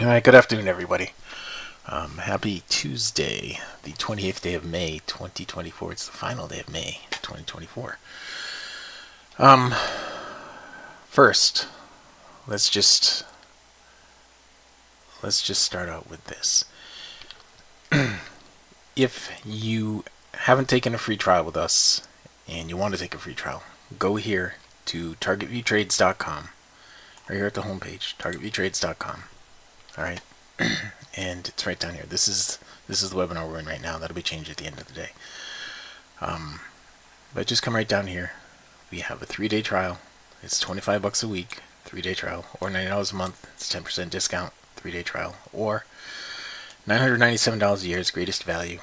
All right, good afternoon, everybody. Happy Tuesday, the 28th day of May, 2024. It's the final day of May, 2024. First, let's just start out with this. If you haven't taken a free trial with us and you want to take a free trial, go here to targetviewtrades.com. Right here at the homepage, targetviewtrades.com. All right. And it's right down here. This is the webinar we're in right now. That'll be changed at the end of the day. But just come right down here. We have a 3-day trial. It's 25 bucks a week, 3-day trial, or $90 a month. It's 10% discount, 3-day trial, or $997 a year is greatest value.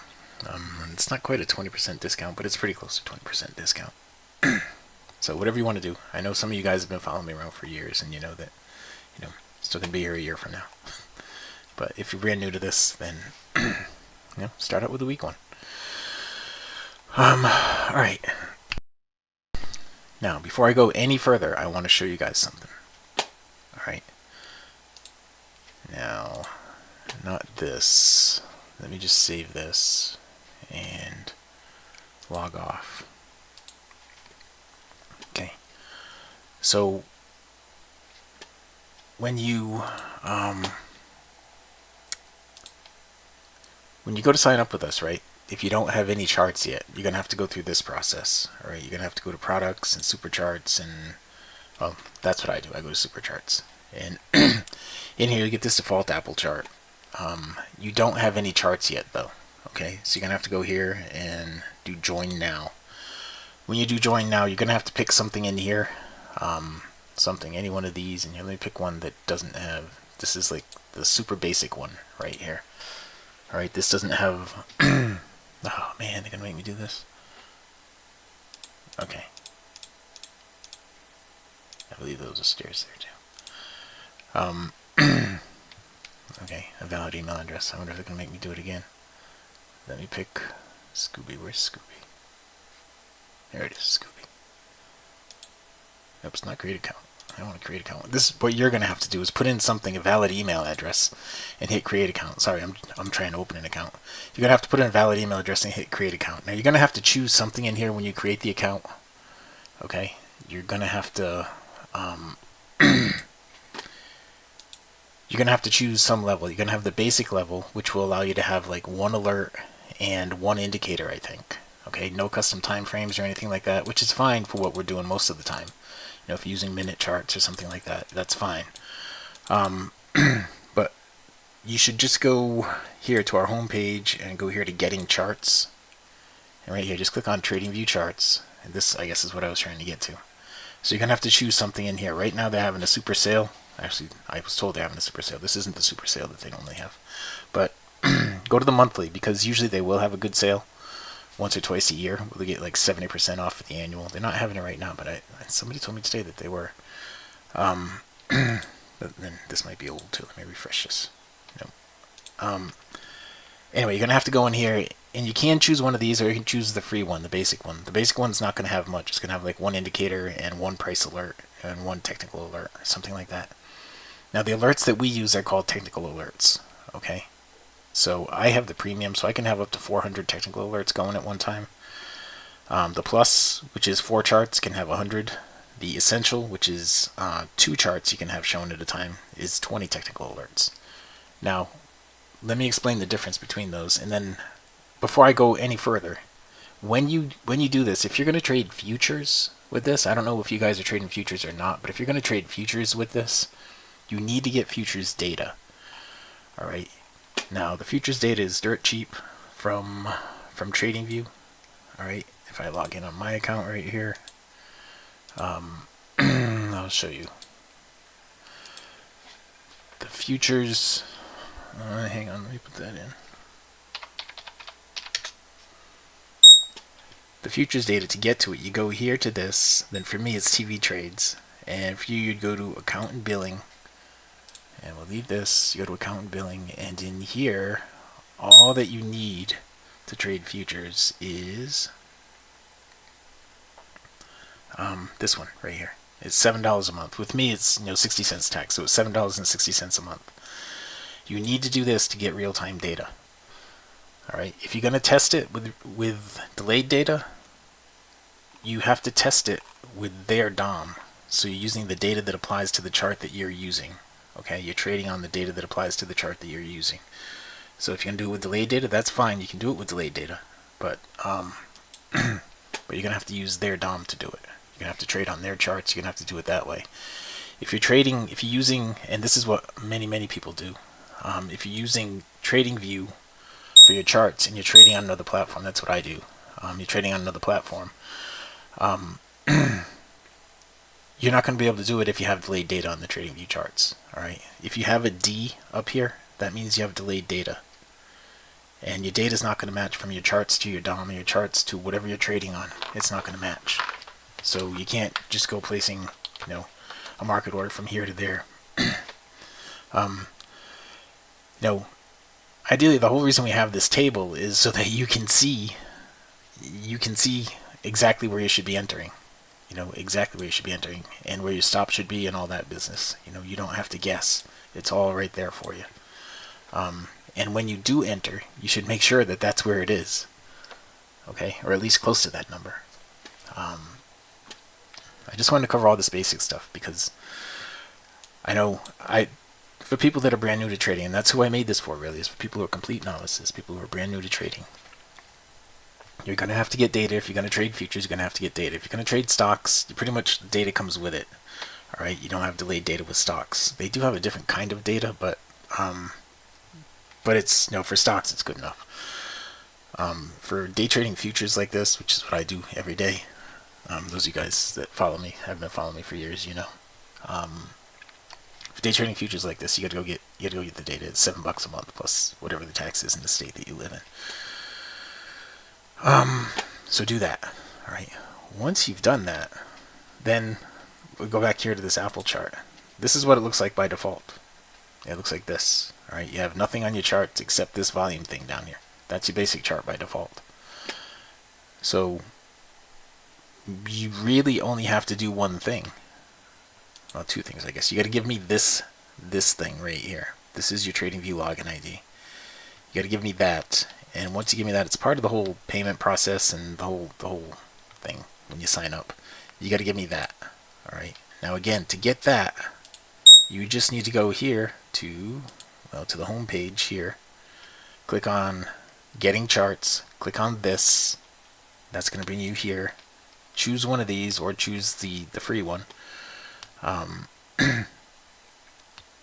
It's not quite a 20% discount, but it's pretty close to 20% discount. So whatever you want to do. I know some of you guys have been following me around for years, and you know that, still gonna be here a year from now. But if you're brand new to this, then start out with the week one. All right. Now, before I go any further, I want to show you guys something. All right. Now, not this. Let me just save this and log off. Okay. So when you go to sign up with us, right? If you don't have any charts yet, you're gonna have to go through this process. All right, you're gonna have to go to products and super charts, and well, that's what I do. I go to super charts, and in here you get this default Apple chart. You don't have any charts yet, though. Okay, so you're gonna have to go here and do join now. When you do join now, you're gonna have to pick something in here, any one of these, and let me pick one that doesn't have. This is like the super basic one right here. All right, this doesn't have. Oh man, they're gonna make me do this. Okay. I believe those are stairs there too. Okay, a valid email address. I wonder if they're gonna make me do it again. Let me pick Scooby. Where's Scooby? There it is, Scooby. Nope, it's not create account. I don't want to create account. This what you're gonna have to do is put in something, a valid email address, and hit create account. Sorry, I'm trying to open an account. You're gonna have to put in a valid email address and hit create account. Now you're gonna have to choose something in here when you create the account. Okay, you're gonna have to choose some level. You're gonna have the basic level, which will allow you to have like one alert and one indicator, I think. Okay, no custom time frames or anything like that, which is fine for what we're doing most of the time. If you're using minute charts or something like that, that's fine. But you should just go here to our home page and go here to getting charts. And right here, just click on TradingView Charts. And this, I guess, is what I was trying to get to. So you're going to have to choose something in here. Right now, they're having a super sale. Actually, I was told they're having a super sale. This isn't the super sale that they normally have. But go to the monthly, because usually they will have a good sale. Once or twice a year, we'll get like 70% off the annual. They're not having it right now, but somebody told me today that they were. But then this might be old too. Let me refresh this. Nope. Anyway, you're gonna have to go in here, and you can choose one of these, or you can choose the free one, the basic one. The basic one's not gonna have much. It's gonna have like one indicator and one price alert and one technical alert, or something like that. Now the alerts that we use are called technical alerts. Okay. So I have the premium, so I can have up to 400 technical alerts going at one time. The plus, which is 4 charts, can have 100. The essential, which is 2 charts you can have shown at a time, is 20 technical alerts. Now, let me explain the difference between those, and then before I go any further, when you do this, if you're going to trade futures with this, I don't know if you guys are trading futures or not, but if you're going to trade futures with this, you need to get futures data. All right. Now the futures data is dirt cheap from TradingView. All right, if I log in on my account right here, I'll show you the futures. Hang on, let me put that in. The futures data, to get to it, you go here to this. Then for me, it's TV trades, and for you, you'd go to account and billing. And we'll leave this, you go to account and billing, and in here, all that you need to trade futures is this one right here. It's $7 a month. With me, it's 60 cents tax, so it's $7.60 a month. You need to do this to get real-time data. All right. If you're going to test it with delayed data, you have to test it with their DOM. So you're using the data that applies to the chart that you're using. Okay, you're trading on the data that applies to the chart that you're using. So if you can do it with delayed data, that's fine. You can do it with delayed data, but but you're gonna have to use their DOM to do it. You're gonna have to trade on their charts. You're gonna have to do it that way. If you're using, and this is what many people do, if you're using TradingView for your charts and you're trading on another platform, that's what I do. You're trading on another platform. You're not going to be able to do it if you have delayed data on the TradingView charts. All right. If you have a D up here, that means you have delayed data, and your data is not going to match from your charts to your DOM, your charts to whatever you're trading on. It's not going to match. So you can't just go placing, a market order from here to there. Ideally, the whole reason we have this table is so that you can see exactly where you should be entering. Exactly where you should be entering and where your stop should be and all that business. You don't have to guess. It's all right there for you. And when you do enter, you should make sure that that's where it is. Okay, or at least close to that number. I just wanted to cover all this basic stuff because I know for people that are brand new to trading, and that's who I made this for really, is for people who are complete novices, people who are brand new to trading. You're going to have to get data. If you're going to trade futures, you're going to have to get data. If you're going to trade stocks, pretty much data comes with it. All right, you don't have delayed data with stocks. They do have a different kind of data, but it's for stocks it's good enough. For day trading futures like this, which is what I do every day, those of you guys that follow me have been following me for years, for day trading futures like this, you got to go get the data. It's $7 a month plus whatever the tax is in the state that you live in. So do that. All right. Once you've done that, then we'll go back here to this Apple chart. This is what it looks like by default. It looks like this. All right. You have nothing on your charts except this volume thing down here. That's your basic chart by default. So you really only have to do one thing. Well, two things, I guess. You got to give me this thing right here. This is your TradingView login ID. You got to give me that. And once you give me that, it's part of the whole payment process and the whole thing when you sign up. You got to give me that. All right. Now again, to get that, you just need to go here to the home page here. Click on Getting Charts. Click on this. That's going to bring you here. Choose one of these or choose the free one.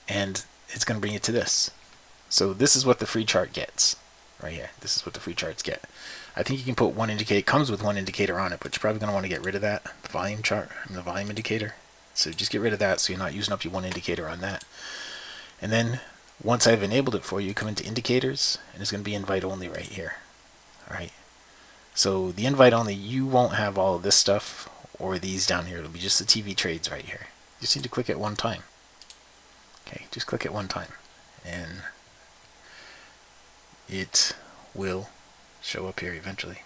And it's going to bring you to this. So this is what the free chart gets. Right here. This is what the free charts get. I think you can put one indicator. It comes with one indicator on it, but you're probably going to want to get rid of that. The volume chart, the volume indicator. So just get rid of that so you're not using up your one indicator on that. And then once I've enabled it for you, come into indicators, and it's going to be invite only right here. All right. So the invite only, you won't have all of this stuff or these down here. It'll be just the TV trades right here. You just need to click it one time. Okay, just click it one time, and it will show up here eventually.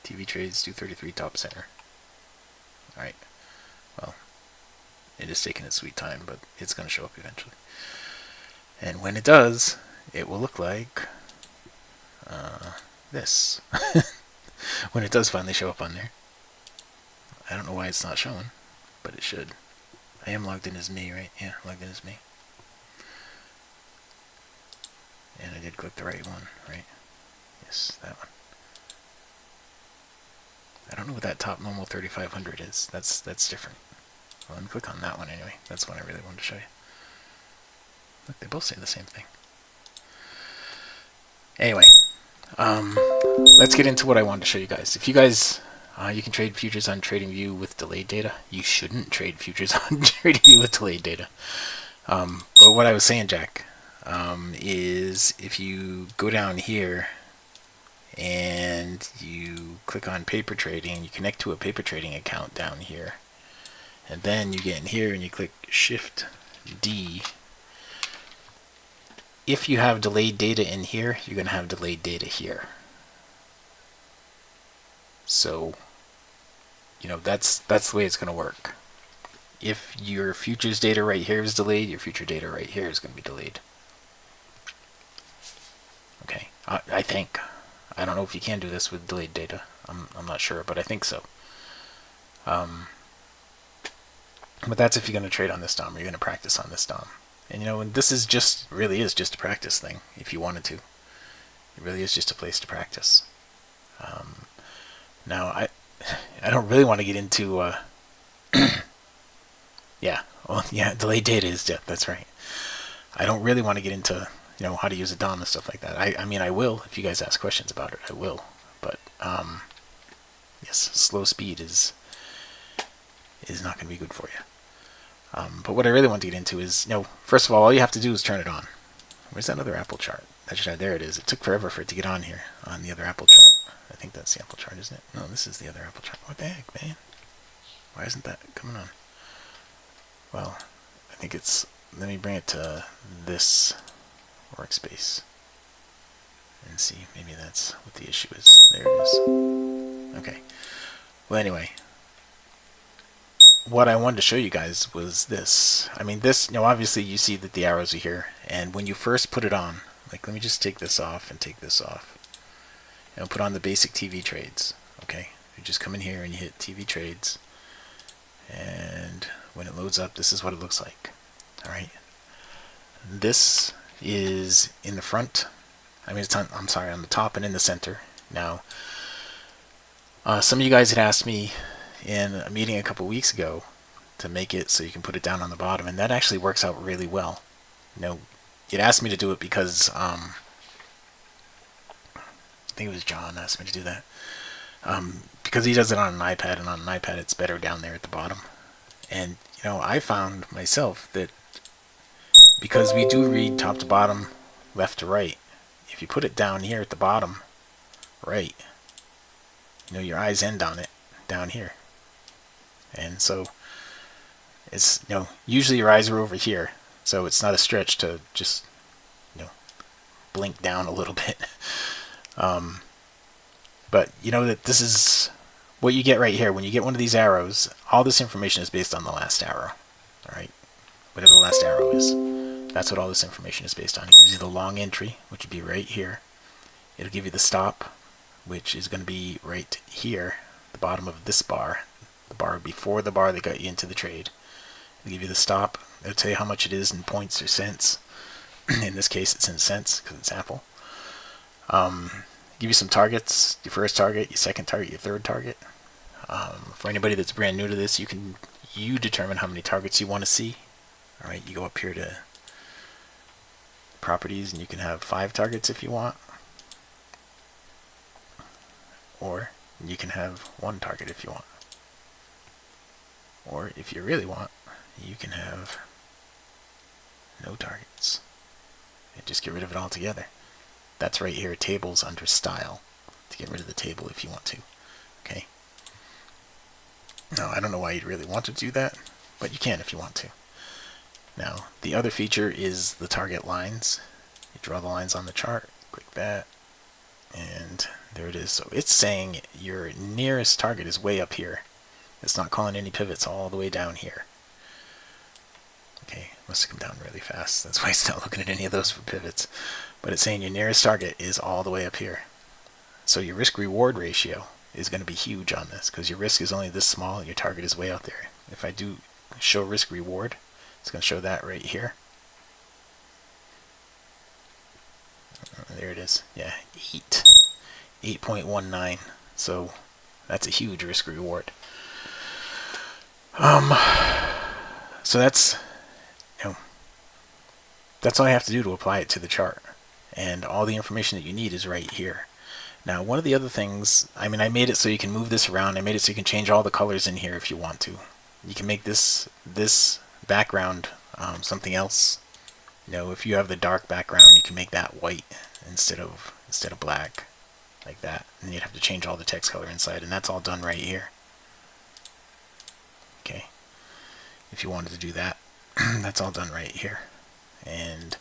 TV trades 233 top center. Alright, well, it is taking its sweet time, but it's going to show up eventually. And when it does, it will look like this. When it does finally show up on there. I don't know why it's not showing, but it should. I am logged in as me, right? Yeah, logged in as me. And I did click the right one, right? Yes, that one. I don't know what that top normal 3500 is. That's different. Well, let me click on that one anyway. That's one I really wanted to show you. Look, they both say the same thing. Anyway, let's get into what I wanted to show you guys. If you guys, you can trade futures on TradingView with delayed data. You shouldn't trade futures on TradingView with delayed data. But what I was saying, Jack, is if you go down here and you click on paper trading, you connect to a paper trading account down here, and then you get in here and you click Shift D. If you have delayed data in here, you're going to have delayed data here. So, that's the way it's going to work. If your futures data right here is delayed, your future data right here is going to be delayed. I think. I don't know if you can do this with delayed data. I'm not sure, but I think so. But that's if you're going to trade on this DOM or you're going to practice on this DOM. And you know, and this is just really is just a practice thing if you wanted to. It really is just a place to practice. Now I don't really want to get into yeah, well, yeah, delayed data is death. That's right. I don't really want to get into how to use a DOM and stuff like that. I mean I will if you guys ask questions about it. I will, but yes, slow speed is not going to be good for you. But what I really want to get into is, first of all you have to do is turn it on. Where's that other Apple chart? There it is. It took forever for it to get on here on the other Apple chart. I think that's the Apple chart, isn't it? No, this is the other Apple chart. What the heck, man? Why isn't that coming on? Well, I think it's... Let me bring it to this workspace and see. Maybe that's what the issue is. There it is. Okay. Well, anyway, what I wanted to show you guys was this. I mean, this, obviously you see that the arrows are here, and when you first put it on, like, let me just take this off and take this off, and put on the basic TV trades. Okay, you just come in here and you hit TV trades, and when it loads up, this is what it looks like. All right, this is in the front. I mean, it's on, I'm sorry, on the top and in the center. Now, some of you guys had asked me in a meeting a couple weeks ago to make it so you can put it down on the bottom, and that actually works out really well. It asked me to do it because I think it was John asked me to do that, because he does it on an iPad, and on an iPad it's better down there at the bottom. And I found myself that because we do read top to bottom, left to right, if you put it down here at the bottom right, your eyes end on it down here. And so it's, usually your eyes are over here, so it's not a stretch to just, blink down a little bit. But that this is what you get right here. When you get one of these arrows, all this information is based on the last arrow. Alright? Whatever the last arrow is. That's what all this information is based on. It gives you the long entry, which would be right here. It'll give you the stop, which is going to be right here, the bottom of this bar. The bar before the bar that got you into the trade. It'll give you the stop. It'll tell you how much it is in points or cents. In this case, it's in cents because it's Apple. Give you some targets. Your first target, your second target, your third target. For anybody that's brand new to this, you determine how many targets you want to see. All right, you go up here to properties, and you can have 5 targets if you want, or you can have 1 target if you want, or if you really want, you can have no targets and just get rid of it altogether. That's right here, tables under style, to get rid of the table if you want to. Okay. Now, I don't know why you'd really want to do that, but you can if you want to. Now, the other feature is the target lines. You draw the lines on the chart, click that, and there it is. So it's saying your nearest target is way up here. It's not calling any pivots all the way down here. Okay, must have come down really fast. That's why it's not looking at any of those for pivots. But it's saying your nearest target is all the way up here. So your risk-reward ratio is going to be huge on this, because your risk is only this small and your target is way out there. If I do show risk-reward, it's going to show that right here. There it is. Yeah, 8.19. So that's a huge risk reward. So that's that's all I have to do to apply it to the chart, and all the information that you need is right here. Now, one of the other things, I mean, I made it so you can move this around. I made it so you can change all the colors in here if you want to. You can make this background something else. If you have the dark background, you can make that white instead of black, like that. And you'd have to change all the text color inside, and that's all done right here. Okay, if you wanted to do that, that's all done right here. And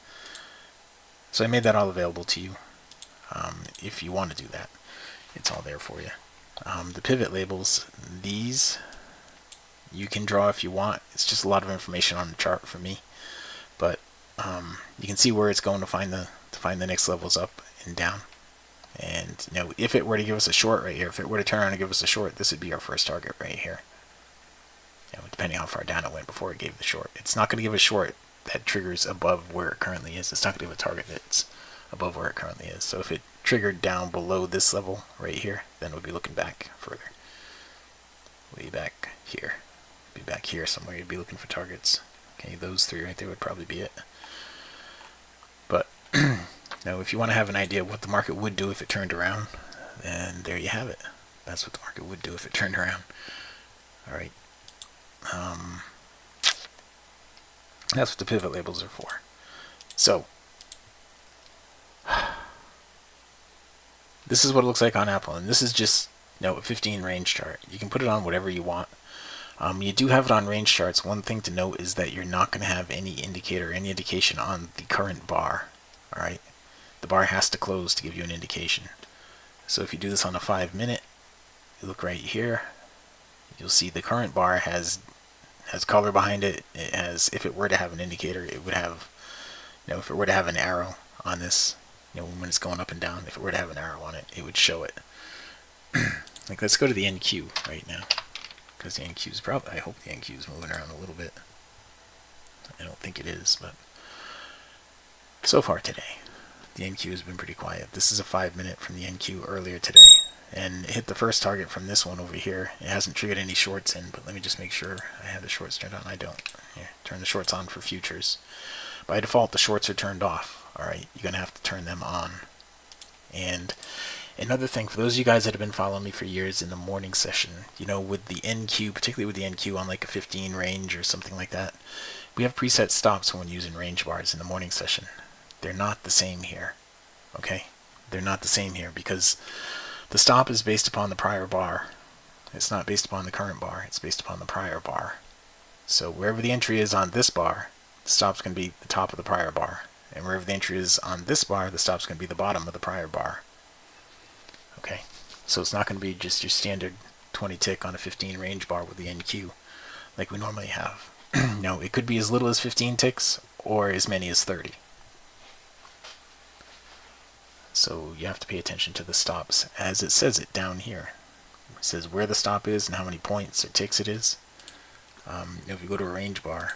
so I made that all available to you. If you want to do that, it's all there for you. The pivot labels, these you can draw if you want. It's just a lot of information on the chart for me, but you can see where it's going to find the next levels up and down. And if it were to give us a short right here, if it were to turn around and give us a short, this would be our first target right here. Depending on how far down it went before it gave the short. It's not going to give a short that triggers above where it currently is. It's not going to give a target that's above where it currently is. So if it triggered down below this level right here, then we'll be looking back further. Way back here. Be back here somewhere. You'd be looking for targets. Okay, those three right there would probably be it. But now, if you want to have an idea of what the market would do if it turned around, then there you have it. That's what the market would do if it turned around. All right. That's what the pivot labels are for. So this is what it looks like on Apple, and this is just a 15 range chart. You can put it on whatever you want. You do have it on range charts. One thing to note is that you're not going to have any indicator, any indication on the current bar. All right, the bar has to close to give you an indication. So if you do this on a 5-minute, you look right here, you'll see the current bar has color behind it. It has, if it were to have an indicator, it would have, if it were to have an arrow on this, when it's going up and down, if it were to have an arrow on it, it would show it. Like, let's go to the NQ right now, because the NQ is probably, I hope the NQ is moving around a little bit. I don't think it is, but so far today, the NQ has been pretty quiet. This is a 5-minute from the NQ earlier today, and it hit the first target from this one over here. It hasn't triggered any shorts in, but let me just make sure I have the shorts turned on. I don't. Here, turn the shorts on for futures. By default, the shorts are turned off. All right, you're going to have to turn them on. And another thing, for those of you guys that have been following me for years in the morning session, with the NQ, particularly with the NQ on like a 15 range or something like that, we have preset stops when using range bars in the morning session. They're not the same here, okay? They're not the same here because the stop is based upon the prior bar. It's not based upon the current bar. It's based upon the prior bar. So wherever the entry is on this bar, the stop's going to be the top of the prior bar. And wherever the entry is on this bar, the stop's going to be the bottom of the prior bar. Okay, so it's not going to be just your standard 20 tick on a 15 range bar with the NQ like we normally have. No, it could be as little as 15 ticks or as many as 30. So you have to pay attention to the stops as it says it down here. It says where the stop is and how many points or ticks it is. If you go to a range bar,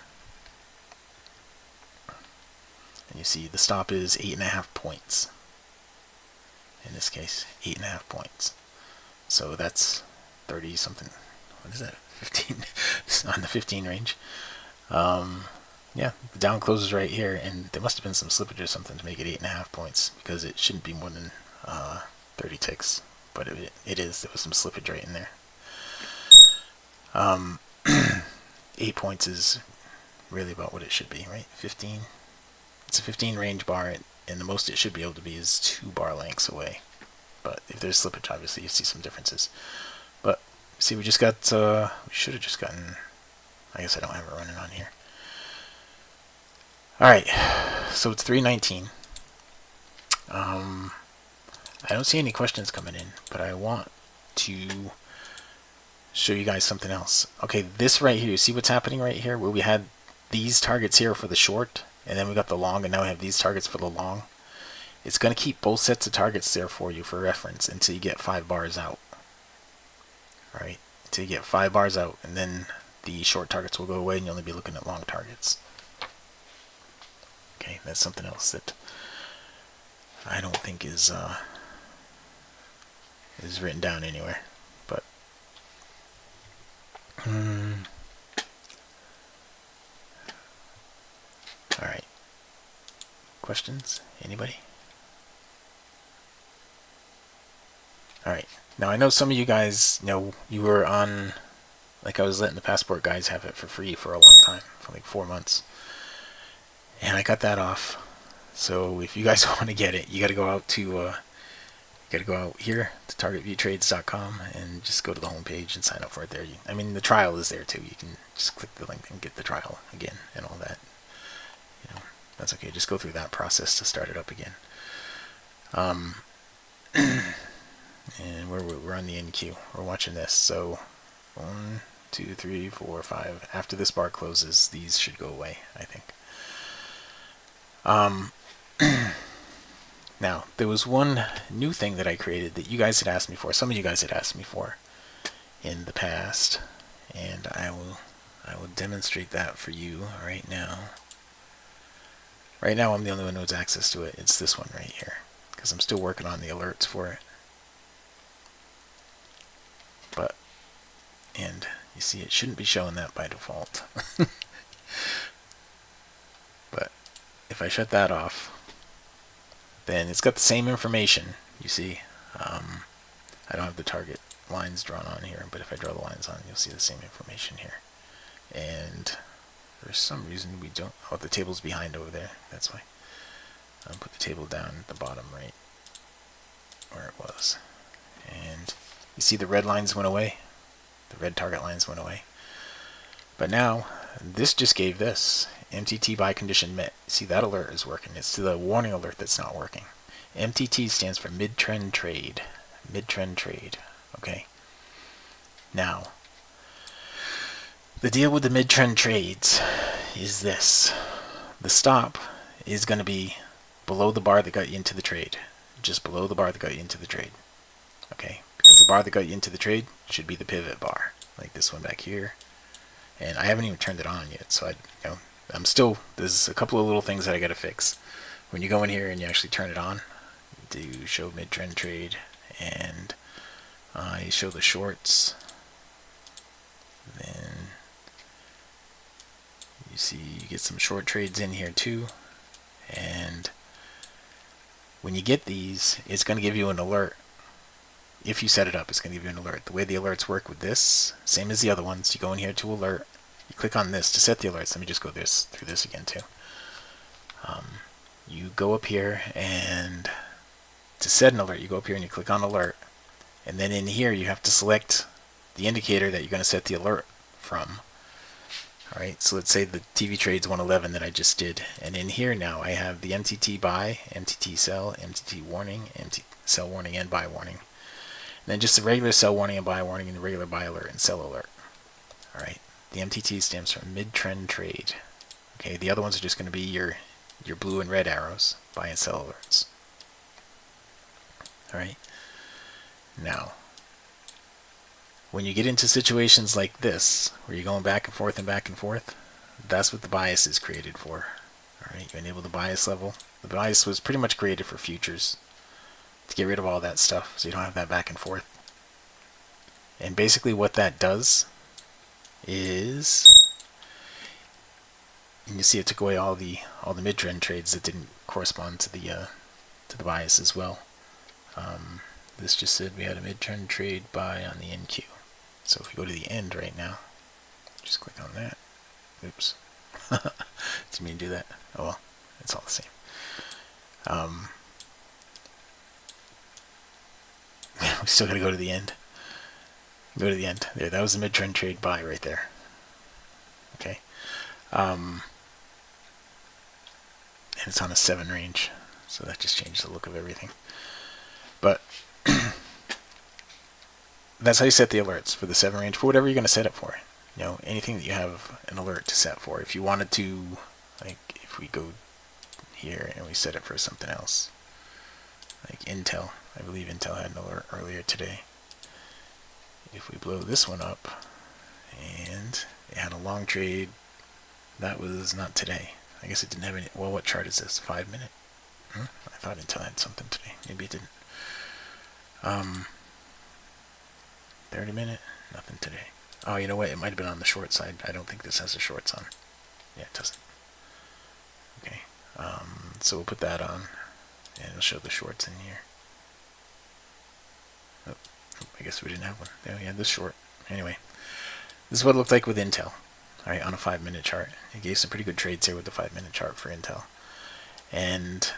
and you see the stop is 8.5 points. In this case, 8.5 points. So that's 30 something. What is that? 15 on the 15 range. Yeah, the down closes right here, and there must have been some slippage or something to make it 8.5 points because it shouldn't be more than 30 ticks, but it is. There was some slippage right in there. 8 points is really about what it should be, right? 15. It's a 15 range bar, and the most it should be able to be is 2 bar lengths away. But if there's slippage, obviously you see some differences. But see, we just got, we should have just gotten, I guess I don't have it running on here. Alright, so it's 3:19. I don't see any questions coming in, but I want to show you guys something else. Okay, this right here, you see what's happening right here, where we had these targets here for the short, and then we got the long, and now we have these targets for the long. It's going to keep both sets of targets there for you for reference until you get 5 bars out. Alright, until you get 5 bars out, and then the short targets will go away and you'll only be looking at long targets. Okay, that's something else that I don't think is written down anywhere. But alright. Questions? Anybody? Alright. Now I know some of you guys you were on, like I was letting the Passport guys have it for free for a long time, for like 4 months. And I got that off. So if you guys want to get it, you got to go out to here to targetviewtrades.com and just go to the home page and sign up for it there. I mean, the trial is there too. You can just click the link and get the trial again and all that. That's okay. Just go through that process to start it up again. And we're on the NQ. We're watching this. So 1, 2, 3, 4, 5. After this bar closes, these should go away, I think. Now, there was one new thing that I created that you guys had asked me for. Some of you guys had asked me for in the past, and I will demonstrate that for you right now. Right now, I'm the only one who has access to it. It's this one right here, because I'm still working on the alerts for it. And you see, it shouldn't be showing that by default. But if I shut that off, then it's got the same information. You see, I don't have the target lines drawn on here, but if I draw the lines on, you'll see the same information here. And for some reason we don't. Oh, the table's behind over there. That's why. I'll put the table down at the bottom right where it was. And you see the red lines went away. The red target lines went away. But now, this just gave this. MTT buy condition met. See, that alert is working. It's the warning alert that's not working. MTT stands for mid-trend trade. Mid-trend trade. Okay? Now, the deal with the mid-trend trades is this. The stop is going to be below the bar that got you into the trade. Just below the bar that got you into the trade. Okay? Because the bar that got you into the trade should be the pivot bar, like this one back here. And I haven't even turned it on yet, so I'm still, there's a couple of little things that I got to fix. When you go in here and you actually turn it on, do show mid-trend trade, and you show the shorts. Then you see you get some short trades in here too, and when you get these, it's going to give you an alert. If you set it up, it's going to give you an alert. The way the alerts work with this, same as the other ones, you go in here to alert, you click on this to set the alerts. Let me just go through this again too. You go up here, and to set an alert, you go up here and you click on alert, and then in here you have to select the indicator that you're going to set the alert from. Alright, so let's say the TV trades 111 that I just did, and in here now I have the MTT buy, MTT sell, MTT warning, MTT sell warning, and buy warning. And then just the regular sell warning and buy warning, and the regular buy alert and sell alert. Alright, the MTT stands for mid-trend trade. Okay, the other ones are just going to be your blue and red arrows, buy and sell alerts. Alright, now, when you get into situations like this, where you're going back and forth, that's what the bias is created for. Alright, you enable the bias level. The bias was pretty much created for futures, to get rid of all that stuff, so you don't have that back and forth. And basically what that does is, and you see it took away all the mid-trend trades that didn't correspond to the bias as well. This just said we had a mid-trend trade buy on the NQ. So if we go to the end right now, just click on that. Oops. Didn't mean to do that. Oh well, it's all the same. We still gotta go to the end. Go to the end. There, that was the mid-trend trade buy right there. Okay. And it's on a 7 range, so that just changed the look of everything. But that's how you set the alerts for the 7 range, for whatever you're going to set it for. You know, anything that you have an alert to set for. If you wanted to, like, if we go here and we set it for something else, like Intel. I believe Intel had an alert earlier today. If we blow this one up, and it had a long trade, that was not today. I guess it didn't have any. Well, what chart is this? 5 minute? I thought Intel had something today. Maybe it didn't. 30 minute? Nothing today. Oh, you know what? It might have been on the short side. I don't think this has the shorts on. Yeah, it doesn't. Okay. So we'll put that on, and it'll show the shorts in here. Oh, I guess we didn't have one. There we had this short. Anyway, this is what it looked like with Intel. Alright, on a 5 minute chart. It gave some pretty good trades here with the 5 minute chart for Intel. And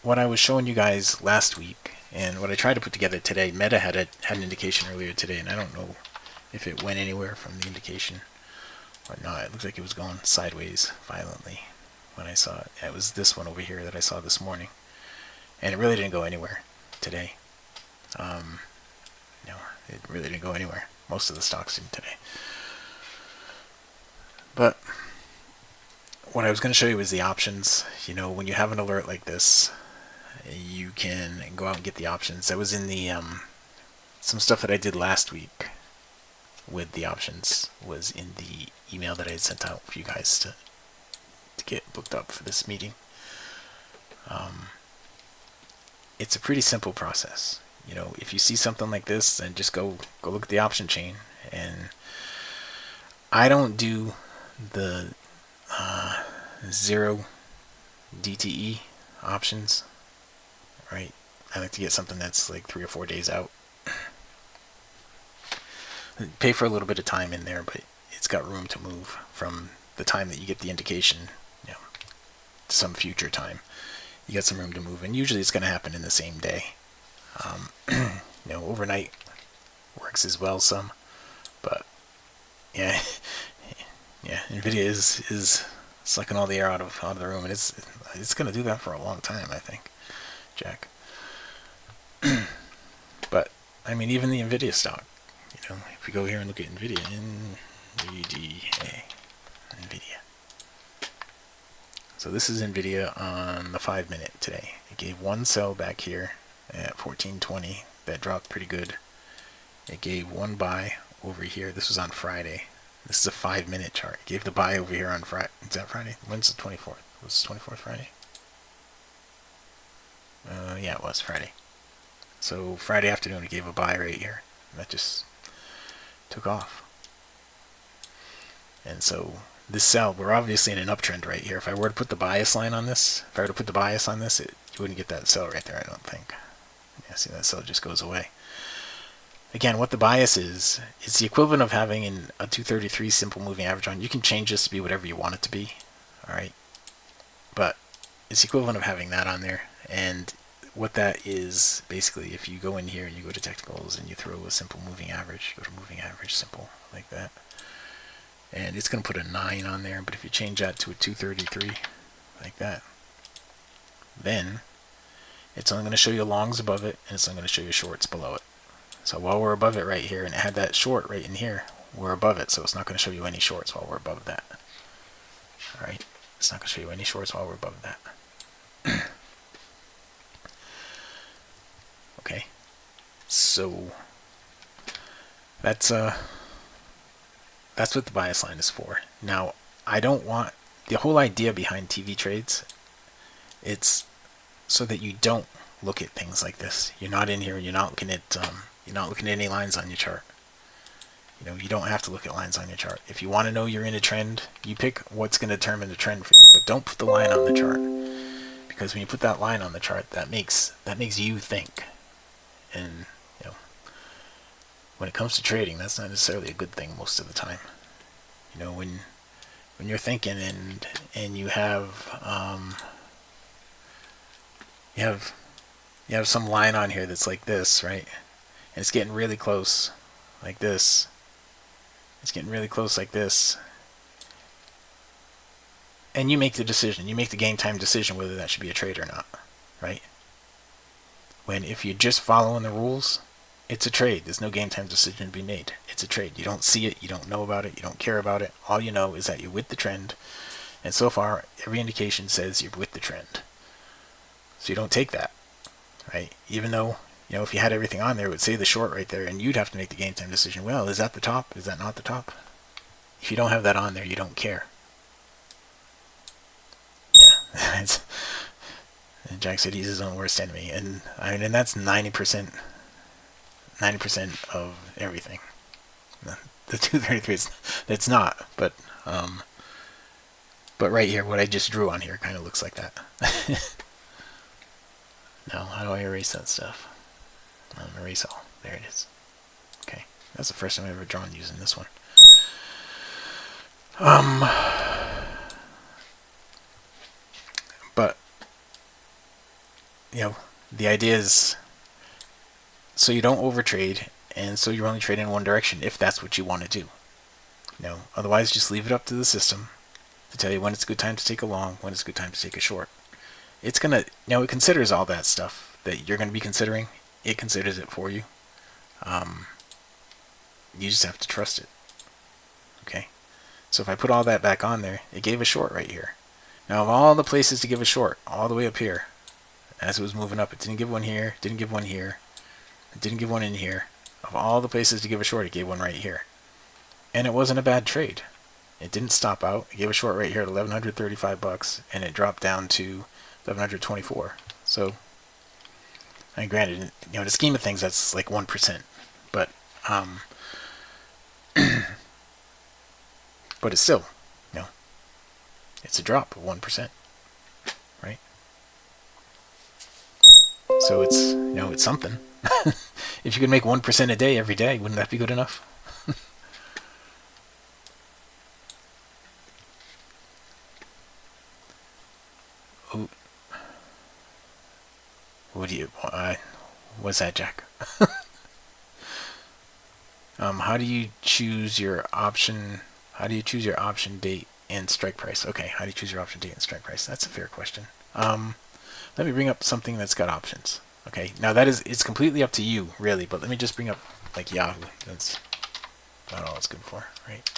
what I was showing you guys last week, and what I tried to put together today, Meta had an indication earlier today, and I don't know if it went anywhere from the indication or not. It looks like it was going sideways violently when I saw it. It was this one over here that I saw this morning, and it really didn't go anywhere today. No, it really didn't go anywhere. Most of the stocks didn't today. But what I was going to show you is the options. You know, when you have an alert like this, you can go out and get the options. That was in the some stuff that I did last week with the options was in the email that I had sent out for you guys to get booked up for this meeting. It's a pretty simple process. You know, if you see something like this, then just go look at the option chain. And I don't do the 0 DTE options, right? I like to get something that's like 3 or 4 days out. Pay for a little bit of time in there, but it's got room to move from the time that you get the indication, you know, to some future time. You got some room to move, and usually it's going to happen in the same day. You know, overnight works as well some, but yeah, yeah, NVIDIA is sucking all the air out of the room, and it's going to do that for a long time, I think, Jack. But I mean, even the NVIDIA stock, you know, if we go here and look at NVIDIA, NVIDIA. So this is NVIDIA on the 5-minute today. It gave one sell back here at 1420. That dropped pretty good. It gave one buy over here. This was on Friday. This is a 5-minute chart. It gave the buy over here on Friday. Is that Friday? When's the 24th? Was the 24th Friday? Yeah, it was Friday. So Friday afternoon it gave a buy right here. That just took off. And so this sell, we're obviously in an uptrend right here. If I were to put the bias line on this, you wouldn't get that sell right there, I don't think. Yeah, see, that sell just goes away. Again, what the bias is, it's the equivalent of having a 233 simple moving average on. You can change this to be whatever you want it to be, alright? But it's the equivalent of having that on there. And what that is, basically, if you go in here and you go to technicals and you throw a simple moving average, go to moving average, simple, like that. And it's going to put a 9 on there, but if you change that to a 233, like that, then it's only going to show you longs above it, and it's only going to show you shorts below it. So while we're above it right here, and it had that short right in here, we're above it, so it's not going to show you any shorts while we're above that. Alright, it's not going to show you any shorts while we're above that. Okay, so that's what the bias line is for. Now, I don't want, the whole idea behind TV trades, it's so that you don't look at things like this. You're not in here, you're not looking at any lines on your chart. You know, you don't have to look at lines on your chart. If you want to know you're in a trend, you pick what's going to determine the trend for you, but don't put the line on the chart. Because when you put that line on the chart, that makes you think. And, you know, when it comes to trading, that's not necessarily a good thing most of the time. You know, when you're thinking and you have some line on here that's like this, right? And it's getting really close, like this. It's getting really close like this. And you make the decision. You make the game time decision whether that should be a trade or not, right? When if you're just following the rules, it's a trade. There's no game time decision to be made. It's a trade. You don't see it. You don't know about it. You don't care about it. All you know is that you're with the trend. And so far, every indication says you're with the trend. So you don't take that, right? Even though, you know, if you had everything on there, it would say the short right there, and you'd have to make the game time decision. Well, is that the top? Is that not the top? If you don't have that on there, you don't care. Yeah, and Jack said he's his own worst enemy, and I mean, and that's 90% of everything. The 233, it's not, but right here, what I just drew on here kind of looks like that. Now, how do I erase that stuff? Erase all. There it is. Okay, that's the first time I've ever drawn using this one. But you know, the idea is so you don't overtrade, and so you're only trading in one direction if that's what you want to do. You know, otherwise just leave it up to the system to tell you when it's a good time to take a long, when it's a good time to take a short. It's gonna, now it considers all that stuff that you're gonna be considering. It considers it for you. You just have to trust it. Okay. So if I put all that back on there, it gave a short right here. Now, of all the places to give a short, all the way up here, as it was moving up, it didn't give one here, didn't give one here, it didn't give one in here. Of all the places to give a short, it gave one right here. And it wasn't a bad trade. It didn't stop out. It gave a short right here at $1,135, and it dropped down to $1,124. So, I mean, granted, in the scheme of things, that's like 1%, but but it's still, it's a drop of 1%, right? So it's, it's something. If you could make 1% a day every day, wouldn't that be good enough? Ooh. What do you? What's that, Jack? How do you choose your option? How do you choose your option date and strike price? Okay, how do you choose your option date and strike price? That's a fair question. Let me bring up something that's got options. Okay, now it's completely up to you, really. But let me just bring up like Yahoo. That's not all it's good for, right?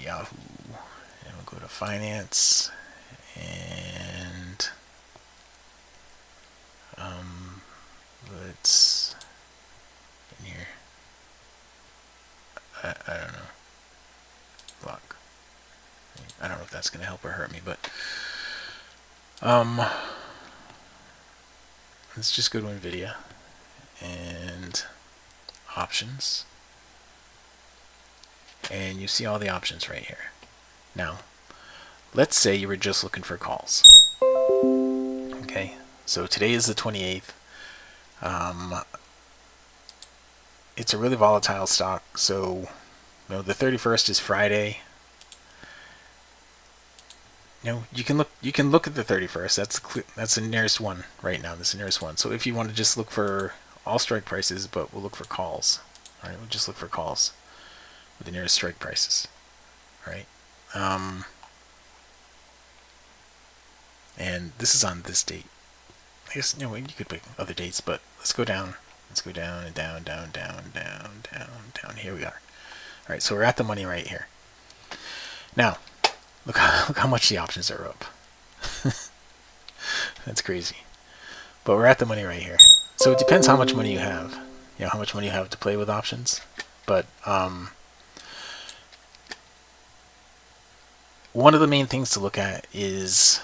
Yahoo, and we'll go to finance, and let's in here. I don't know. Lock. I don't know if that's gonna help or hurt me, but let's just go to NVIDIA and options, and you see all the options right here. Now, let's say you were just looking for calls. Okay, so today is the 28th. It's a really volatile stock, so the 31st is Friday. You can look at the 31st. That's the nearest one right now. That's the nearest one. So if you want to just look for all strike prices, but we'll look for calls. All right, we'll just look for calls with the nearest strike prices. All right. And this is on this date. I guess you could pick other dates, but let's go down. Let's go down and down, down, down, down, down, down. Here we are. All right, so we're at the money right here. Now, look how much the options are up. That's crazy. But we're at the money right here. So it depends how much money you have. How much money you have to play with options. But one of the main things to look at is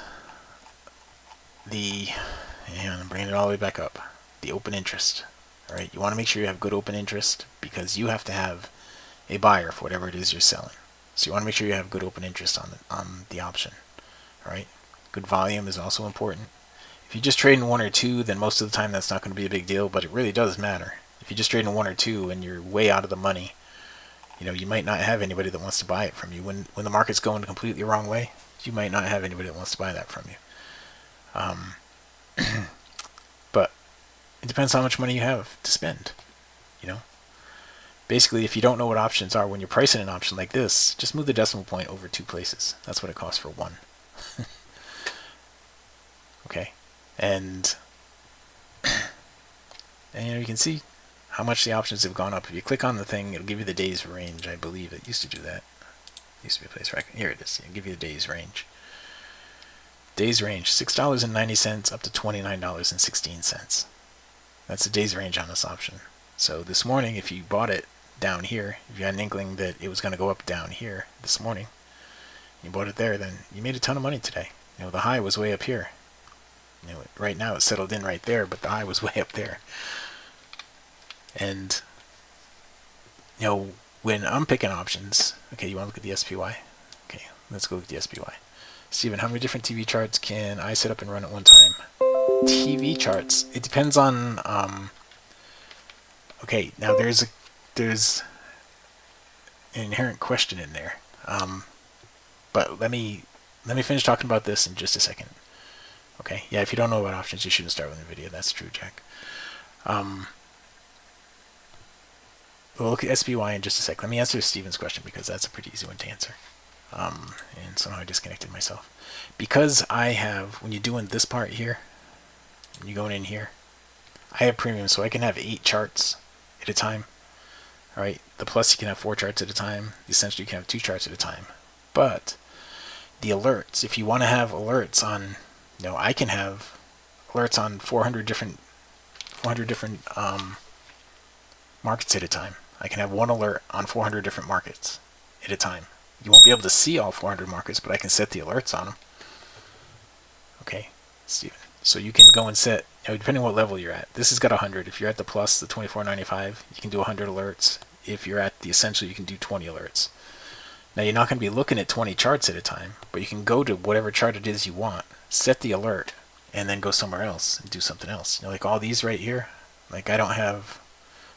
I'm bringing it all the way back up, the open interest. All right, you want to make sure you have good open interest because you have to have a buyer for whatever it is you're selling. So you want to make sure you have good open interest on the option. All right, good volume is also important. If you just trade in one or two, then most of the time that's not going to be a big deal, but it really does matter. If you just trade in one or two and you're way out of the money, you might not have anybody that wants to buy it from you. When the market's going the completely wrong way, you might not have anybody that wants to buy that from you. But it depends how much money you have to spend. Basically, if you don't know what options are, when you're pricing an option like this, just move the decimal point over 2 places. That's what it costs for one. Okay, and you can see how much the options have gone up. If you click on the thing, it'll give you the days range. I believe it used to do that. It used to be a place where here it is. It'll give you the days range. Days range, $6.90 up to $29.16. That's the days range on this option. So this morning, if you bought it down here, if you had an inkling that it was going to go up down here this morning, you bought it there, then you made a ton of money today. The high was way up here. Right now it's settled in right there, but the high was way up there. And when I'm picking options, okay, you want to look at the SPY? Okay, let's go look at the SPY. Steven, how many different TV charts can I set up and run at one time? TV charts, it depends on okay, now there's an inherent question in there. But let me finish talking about this in just a second. Okay, yeah, if you don't know about options, you shouldn't start with NVIDIA. That's true, Jack. We'll look at SPY in just a sec. Let me answer Steven's question because that's a pretty easy one to answer. And somehow I disconnected myself. Because I have, when you're doing this part here, when you're going in here, I have premium, so I can have 8 charts at a time. Alright, the plus you can have 4 charts at a time. The essentially you can have 2 charts at a time. But the alerts. If you want to have alerts on, I can have alerts on 400 different markets at a time. I can have one alert on 400 different markets at a time. You won't be able to see all 400 markets, but I can set the alerts on them. Okay, Steven. So you can go and set, depending on what level you're at. This has got 100. If you're at the plus, the 24.95, you can do 100 alerts. If you're at the essential, you can do 20 alerts. Now you're not going to be looking at 20 charts at a time, but you can go to whatever chart it is you want, set the alert, and then go somewhere else and do something else. Like all these right here, like I don't have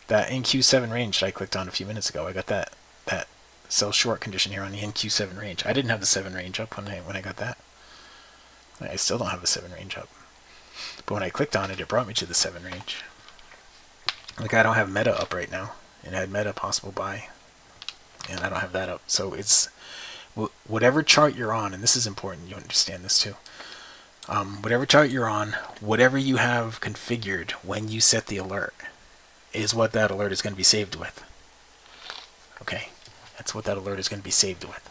that NQ7 range that I clicked on a few minutes ago. I got that sell short condition here on the NQ7 range. I didn't have the 7 range up when I got that. I still don't have the 7 range up. But when I clicked on it, it brought me to the 7 range. Like I don't have meta up right now. And I had meta possible buy. And I don't have that up. So it's whatever chart you're on, and this is important, you understand this too. Whatever chart you're on, whatever you have configured when you set the alert is what that alert is going to be saved with. Okay, that's what that alert is going to be saved with.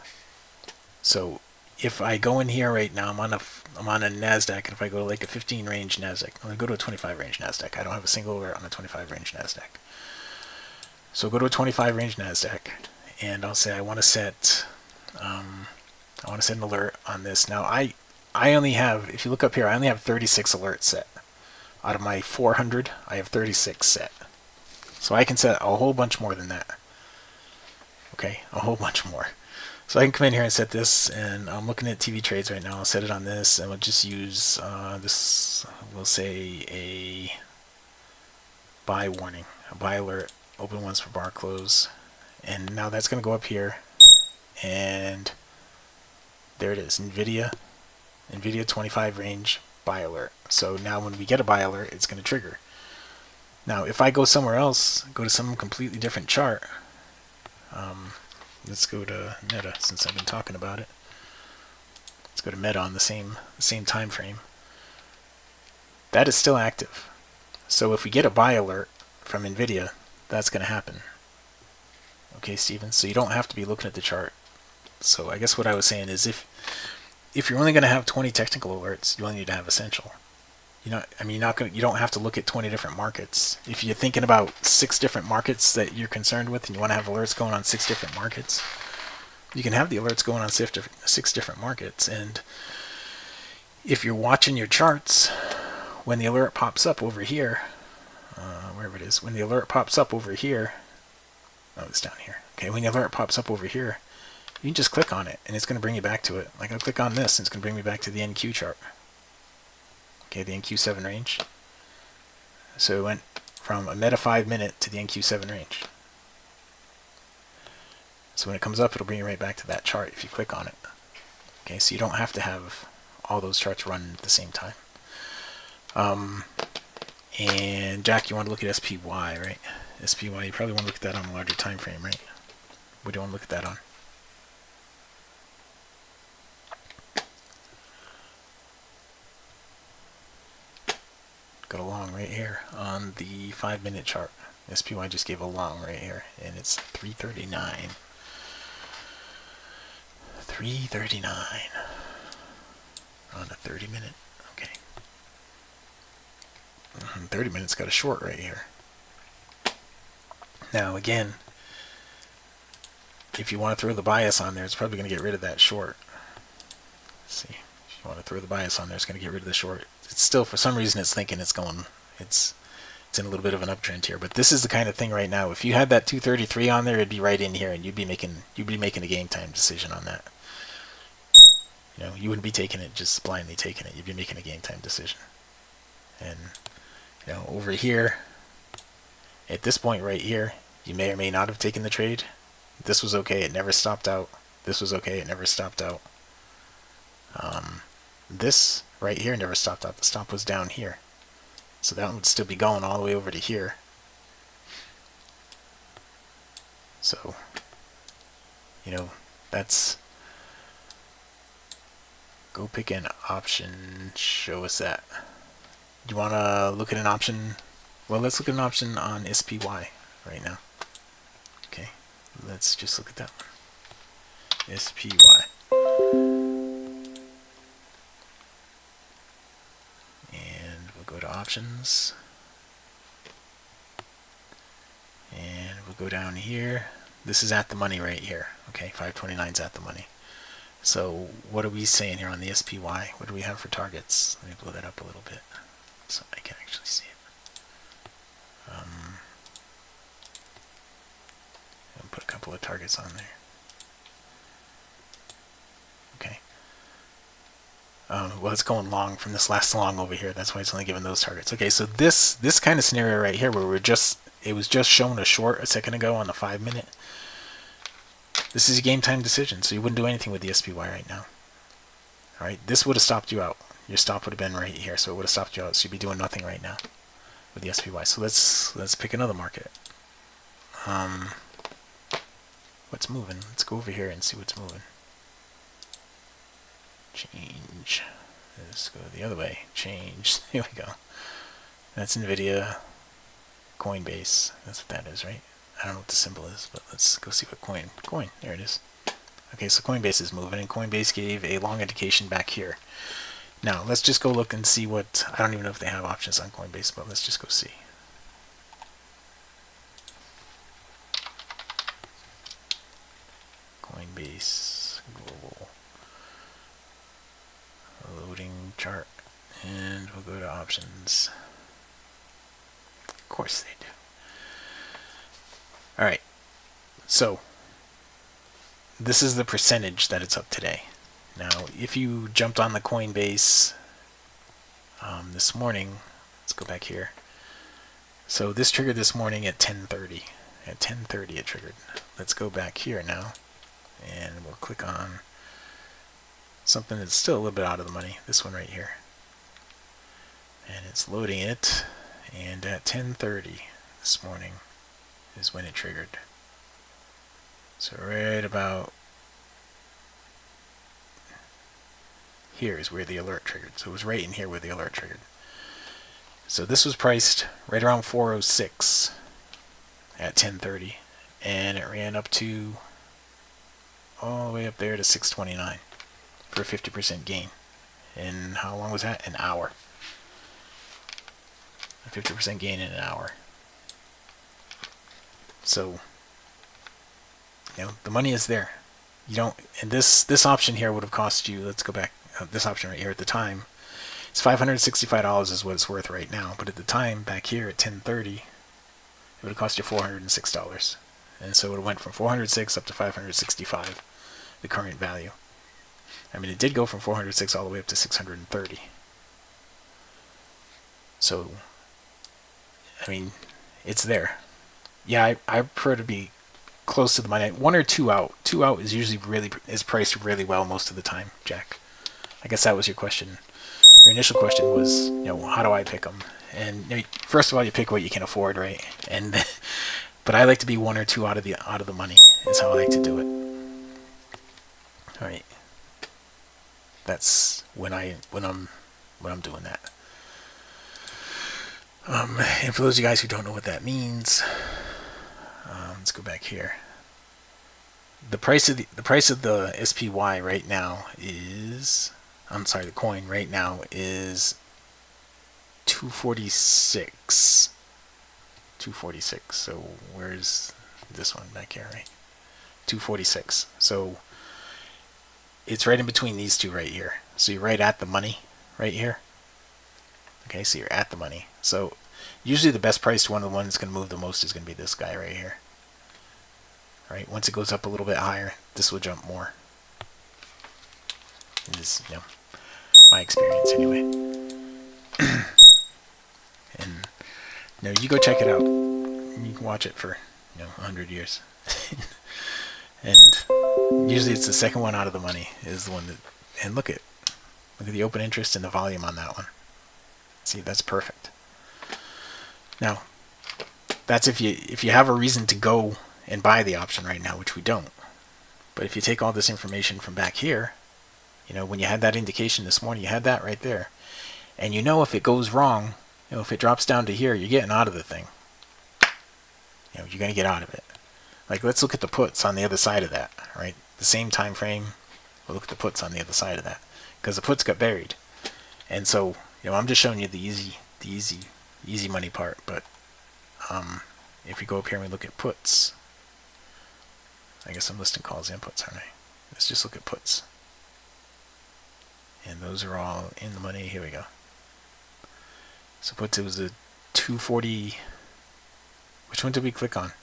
So if I go in here right now, I'm on a NASDAQ, and if I go to like a 15 range NASDAQ, I'm going to go to a 25 range NASDAQ. I don't have a single alert on a 25 range NASDAQ. So go to a 25 range NASDAQ, and I'll say I want to set an alert on this. Now I only have, if you look up here, I only have 36 alerts set. Out of my 400, I have 36 set. So I can set a whole bunch more than that. Okay, a whole bunch more. So I can come in here and set this, and I'm looking at TV trades right now. I'll set it on this, and we'll just use this, we'll say a buy warning, a buy alert, open once for bar close. And now that's going to go up here, and there it is, NVIDIA 25 range buy alert. So now when we get a buy alert, it's going to trigger. Now if I go somewhere else, go to some completely different chart, let's go to Meta since I've been talking about it. Let's go to Meta on the same time frame. That is still active. So if we get a buy alert from NVIDIA, that's going to happen. Okay, Steven, so you don't have to be looking at the chart. So I guess what I was saying is if you're only going to have 20 technical alerts, you only need to have essential. You don't have to look at 20 different markets. If you're thinking about 6 different markets that you're concerned with and you want to have alerts going on 6 different markets, you can have the alerts going on 6 different markets. And if you're watching your charts, when the alert pops up over here, wherever it is, when the alert pops up over here, oh, it's down here. Okay, when the alert pops up over here, you can just click on it and it's going to bring you back to it. Like I'll click on this and it's going to bring me back to the NQ chart. Okay, the NQ7 range. So it went from a meta 5 minute to the NQ7 range. So when it comes up, it'll bring you right back to that chart if you click on it. Okay, so you don't have to have all those charts run at the same time. And Jack, you want to look at SPY, right? SPY, you probably want to look at that on a larger time frame, right? What do you want to look at that on? Got a long right here on the 5 minute chart. SPY just gave a long right here, and it's 339. 339 on a 30 minute. Okay. 30 minutes got a short right here. Now again, if you want to throw the bias on there, it's probably going to get rid of that short. Let's see, if you want to throw the bias on there, it's going to get rid of the short. It's still, for some reason, it's thinking it's going, it's in a little bit of an uptrend here. But this is the kind of thing right now. If you had that 233 on there, it'd be right in here, and you'd be making a game time decision on that. You wouldn't be taking it, just blindly taking it. You'd be making a game time decision. And over here, at this point right here, you may or may not have taken the trade. This was okay, it never stopped out. This was okay, it never stopped out. This right here never stopped out. The stop was down here. So that one would still be going all the way over to here. So, that's... Go pick an option, show us that. You want to look at an option? Well, let's look at an option on SPY right now. Okay, let's just look at that one. SPY. to options. And we'll go down here. This is at the money right here. Okay, 529 is at the money. So what are we saying here on the SPY? What do we have for targets? Let me blow that up a little bit so I can actually see it. I'll put a couple of targets on there. Okay. Well, it's going long from this last long over here. That's why it's only giving those targets. Okay, so this kind of scenario right here, where it was just showing a short a second ago on the 5-minute. This is a game time decision, so you wouldn't do anything with the SPY right now. All right, this would have stopped you out. Your stop would have been right here, so it would have stopped you out. So you'd be doing nothing right now with the SPY. So let's pick another market. What's moving? Let's go over here and see what's moving. Change. Let's go the other way. Change. Here we go. That's NVIDIA. Coinbase. That's what that is, right? I don't know what the symbol is, but let's go see what coin. There it is. Okay, so Coinbase is moving, and Coinbase gave a long indication back here. Now, let's just go look and see what... I don't even know if they have options on Coinbase, but let's just go see. Coinbase Global. Loading chart. And we'll go to options. Of course they do. Alright, so this is the percentage that it's up today. Now, if you jumped on the Coinbase this morning, let's go back here. So this triggered this morning at 10:30. At 10:30 it triggered. Let's go back here now, and we'll click on something that's still a little bit out of the money. This one right here. And it's loading it, and at 10:30 this morning is when it triggered. So right about here is where the alert triggered. So it was right in here where the alert triggered. So this was priced right around 406 at 10:30, and it ran up to all the way up there to 629 for a 50% gain. And how long was that? An hour. A 50% gain in an hour. So, you know, the money is there. You don't, and this option here would have cost you, let's go back, this option right here at the time, it's $565 is what it's worth right now, but at the time, back here at 10:30, it would have cost you $406. And so it went from 406 up to 565, the current value. I mean, it did go from 406 all the way up to 630. So, I mean, it's there. Yeah, I prefer to be close to the money. 1 or 2 out. 2 out is usually is priced really well most of the time, Jack. I guess that was your question. Your initial question was, you know, how do I pick them? And you know, first of all, you pick what you can afford, right? And but I like to be 1 or 2 out of the money. Is how I like to do it. All right. That's when I'm doing that. And for those of you guys who don't know what that means, let's go back here. The price of the SPY right now is, I'm sorry, the coin right now is 246. 246. So where's this one back here, right? 246. So it's right in between these two right here. So you're right at the money right here. Okay, so you're at the money. So usually the best priced one, the one that's going to move the most, is going to be this guy right here. Right, once it goes up a little bit higher, this will jump more. This is, you know, my experience anyway. And you know, you go check it out. You can watch it for 100 years. And usually it's the second one out of the money is the one that. And look at the open interest and the volume on that one. See, that's perfect. Now, that's if you have a reason to go and buy the option right now, which we don't. But if you take all this information from back here, when you had that indication this morning, you had that right there. And if it goes wrong, if it drops down to here, you're getting out of the thing. You're going to get out of it. Like, let's look at the puts on the other side of that, right? The same time frame, we'll look at the puts on the other side of that. Because the puts got buried. And so, I'm just showing you the the easy money part. But if we go up here and we look at puts, I guess I'm listing calls and puts, aren't I? Let's just look at puts. And those are all in the money. Here we go. So puts, it was a 240. Which one did we click on?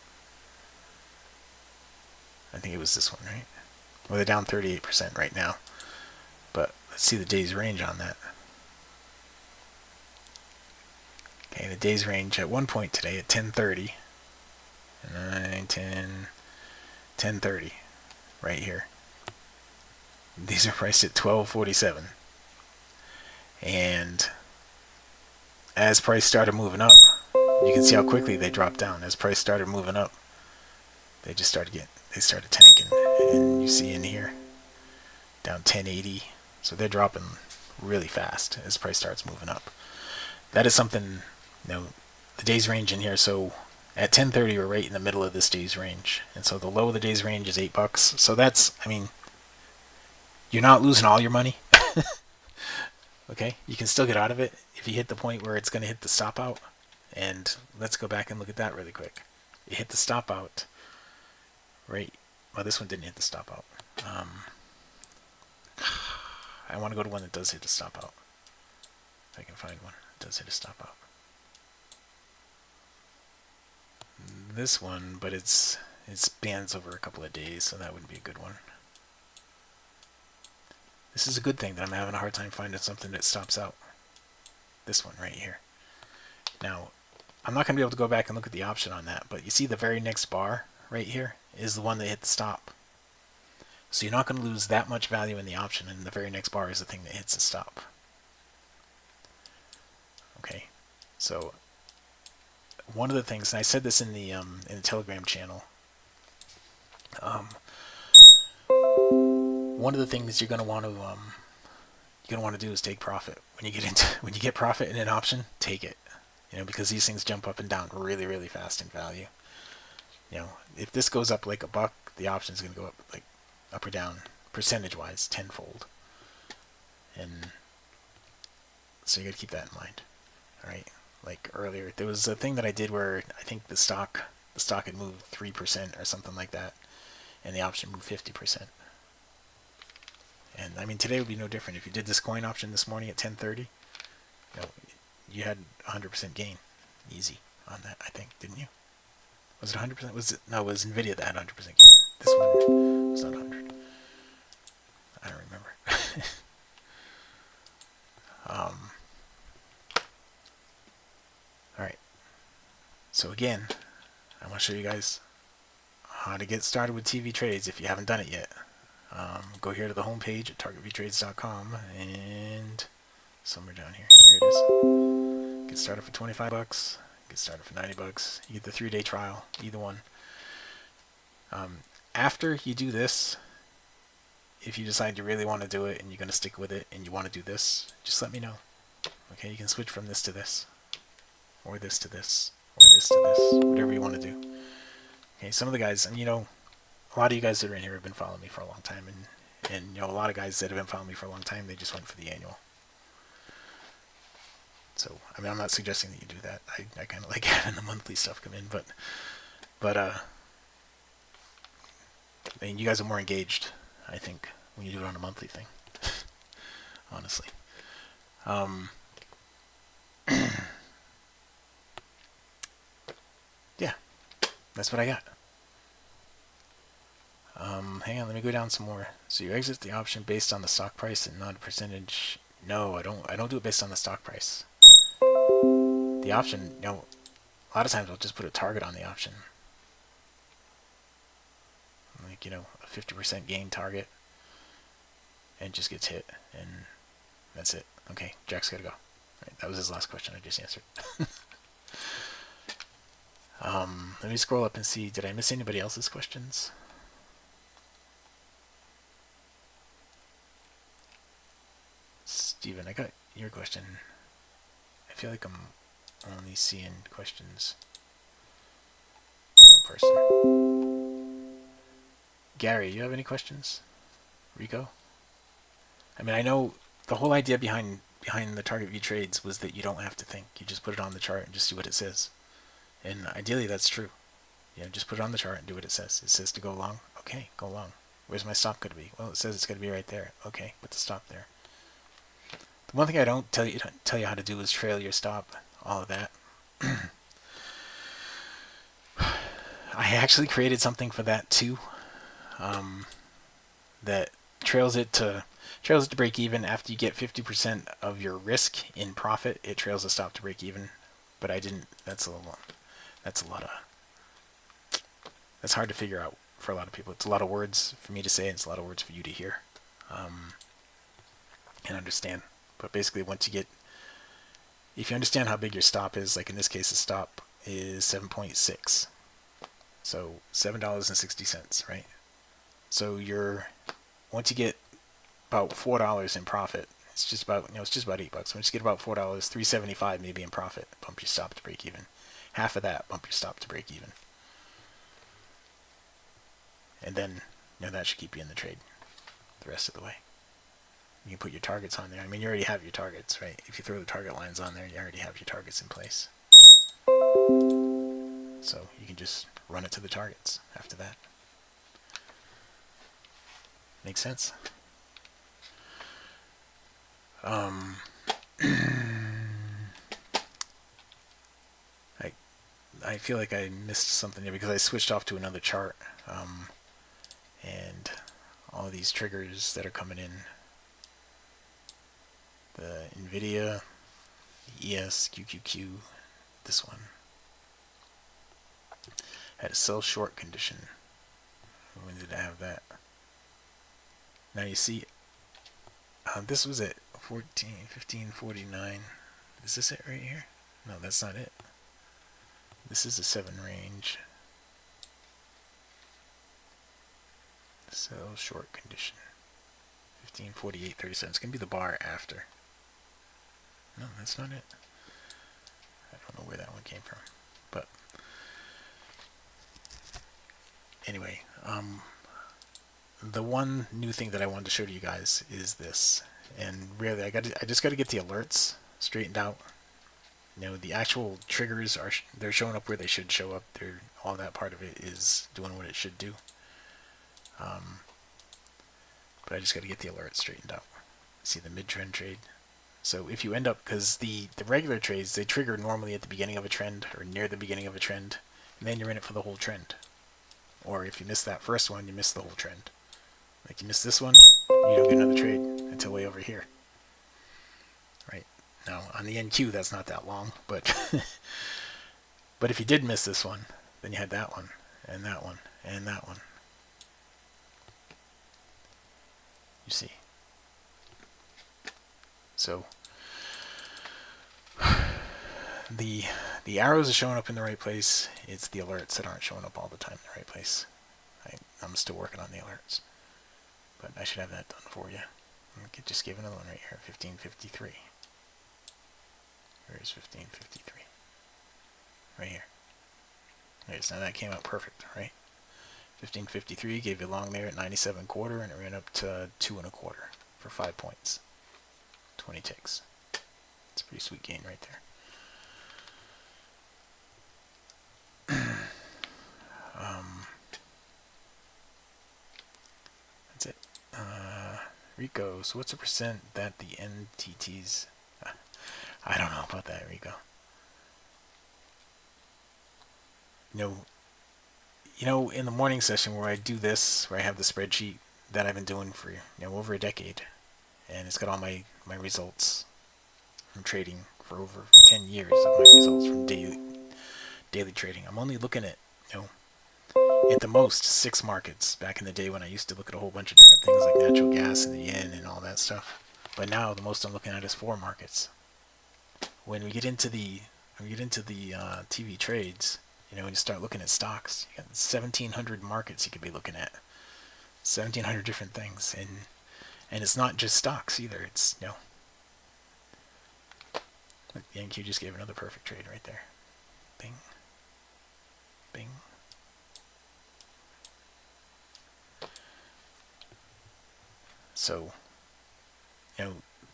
I think it was this one, right? Well, they're down 38% right now. But let's see the day's range on that. Okay, the day's range at one point today at 10:30. 9, 10, 10:30. Right here. These are priced at 12.47. And as price started moving up, you can see how quickly they dropped down. As price started moving up, they started tanking. And you see in here, down 1080. So they're dropping really fast as price starts moving up. That is something, the day's range in here. So at 10:30, we're right in the middle of this day's range. And so the low of the day's range is $8. So that's, you're not losing all your money. Okay, you can still get out of it if you hit the point where it's going to hit the stop out. And let's go back and look at that really quick. It hit the stop out, right? Well, this one didn't hit the stop out. I want to go to one that does hit the stop out. If I can find one that does hit a stop out. This one, but it spans over a couple of days, so that wouldn't be a good one. This is a good thing that I'm having a hard time finding something that stops out. This one right here. Now, I'm not going to be able to go back and look at the option on that, but you see the very next bar right here is the one that hit the stop. So you're not going to lose that much value in the option, and the very next bar is the thing that hits the stop. Okay, so one of the things, and I said this in the Telegram channel, one of the things you're going to want to do is take profit. When you get profit in an option, take it. Because these things jump up and down really, really fast in value. If this goes up like $1, the option is going to go up like up or down percentage-wise tenfold. And so you got to keep that in mind. All right. Like earlier, there was a thing that I did where I think the stock had moved 3% or something like that, and the option moved 50%. And today would be no different. If you did this coin option this morning at 10:30, you had 100% gain, easy on that. I think, didn't you? Was it 100%? No, it was Nvidia that had 100% gain. This one was not 100. I don't remember. All right. So again, I want to show you guys how to get started with TV trades if you haven't done it yet. Go here to the home page at targetviewtrades.com and somewhere down here. Here it is. Get started for $25. Get started for $90. You get the 3-day trial, either one. After you do this, if you decide you really want to do it and you're going to stick with it and you want to do this, just let me know. Okay, you can switch from this to this, or this to this, or this to this, whatever you want to do. Okay, some of the guys, and a lot of you guys that are in here have been following me for a long time, and a lot of guys that have been following me for a long time, they just went for the annual. So, I'm not suggesting that you do that. I kind of like having the monthly stuff come in, but you guys are more engaged, I think, when you do it on a monthly thing. Honestly. Yeah, that's what I got. Hang on, let me go down some more. So you exit the option based on the stock price and not a percentage. No, I don't do it based on the stock price. The option, a lot of times I'll just put a target on the option. Like, a 50% gain target. And it just gets hit. And that's it. Okay, Jack's gotta go. Right, that was his last question I just answered. Let me scroll up and see, did I miss anybody else's questions? Steven, I got your question. I feel like I'm only seeing questions one person. Gary, you have any questions? Rico? I know the whole idea behind behind the TradingView trades was that you don't have to think. You just put it on the chart and just do what it says. And ideally, that's true. Just put it on the chart and do what it says. It says to go long. Okay, go long. Where's my stop going to be? Well, it says it's going to be right there. Okay, put the stop there. The one thing I don't tell you how to do is trail your stop. All of that. I actually created something for that too. That trails it to break even after you get 50% of your risk in profit. It trails the stop to break even, but I didn't. That's hard to figure out for a lot of people. It's a lot of words for me to say, and it's a lot of words for you to hear and understand. But basically, if you understand how big your stop is, like in this case, the stop is 7.6, so $7.60, right? So once you get about $4 in profit, it's just about $8. Once you get about $4, $3.75 maybe in profit, bump your stop to break even. Half of that, bump your stop to break even. And then that should keep you in the trade the rest of the way. You can put your targets on there. I mean, you already have your targets, right? If you throw the target lines on there, you already have your targets in place. So you can just run it to the targets after that. Make sense? I feel like I missed something there because I switched off to another chart. And all these triggers that are coming in. The NVIDIA, the ES, QQQ, this one. Had a sell short condition. When did I have that? Now you see, this was at 1549. Is this it right here? No, that's not it. This is a 7 range. Sell short condition. 1548.37. It's going to be the bar after. No, that's not it. I don't know where that one came from. But anyway, the one new thing that I wanted to show to you guys is this. And really, I just got to get the alerts straightened out. The actual triggers they're showing up where they should show up. All that part of it is doing what it should do. But I just got to get the alerts straightened out. See the mid-trend trade. So if you end up, because the regular trades, they trigger normally at the beginning of a trend or near the beginning of a trend, and then you're in it for the whole trend. Or if you miss that first one, you miss the whole trend. Like you miss this one, you don't get another trade until way over here. Right? Now, on the NQ, that's not that long, but but if you did miss this one, then you had that one, and that one, and that one. You see. So the arrows are showing up in the right place. It's the alerts that aren't showing up all the time in the right place. I'm still working on the alerts, but I should have that done for you. I could just give another one right here, 1553. Where is 1553? Right here. Okay, so now that came out perfect, right? 1553 gave you long there at 97.25, and it ran up to 2.25 for 5 points. 20 ticks. It's a pretty sweet gain right there. That's it. Rico, so what's the percent that the MTTs... I don't know about that, Rico. In the morning session where I do this, where I have the spreadsheet that I've been doing for over a decade, and it's got all my results from trading for over 10 years of my results from daily trading. I'm only looking at at the most 6 markets back in the day when I used to look at a whole bunch of different things like natural gas and the yen and all that stuff. But now the most I'm looking at is 4 markets. When we get into the TV trades, when you start looking at stocks, you got 1,700 markets you could be looking at, 1,700 different things, and it's not just stocks either. It's look, the NQ just gave another perfect trade right there. Bing, bing. So,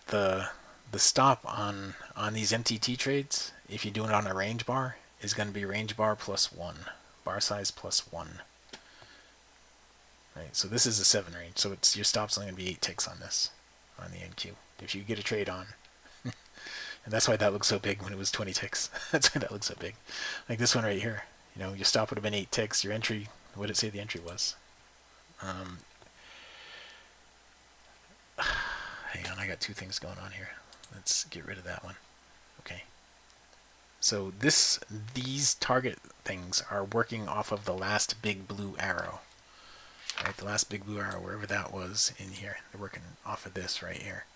the the stop on these MTT trades, if you do it on a range bar, is going to be range bar plus 1, bar size plus 1. Right, so this is a 7 range, so it's your stop's only going to be 8 ticks on this, on the NQ, if you get a trade on. And that's why that looks so big when it was 20 ticks. That's why that looks so big. Like this one right here, you know, your stop would have been 8 ticks. Your entry, what did it say the entry was? Hang on, I got two things going on here. Let's get rid of that one. Okay. So these target things are working off of the last big blue arrow. Right, the last big blue arrow, wherever that was in here. They're working off of this right here.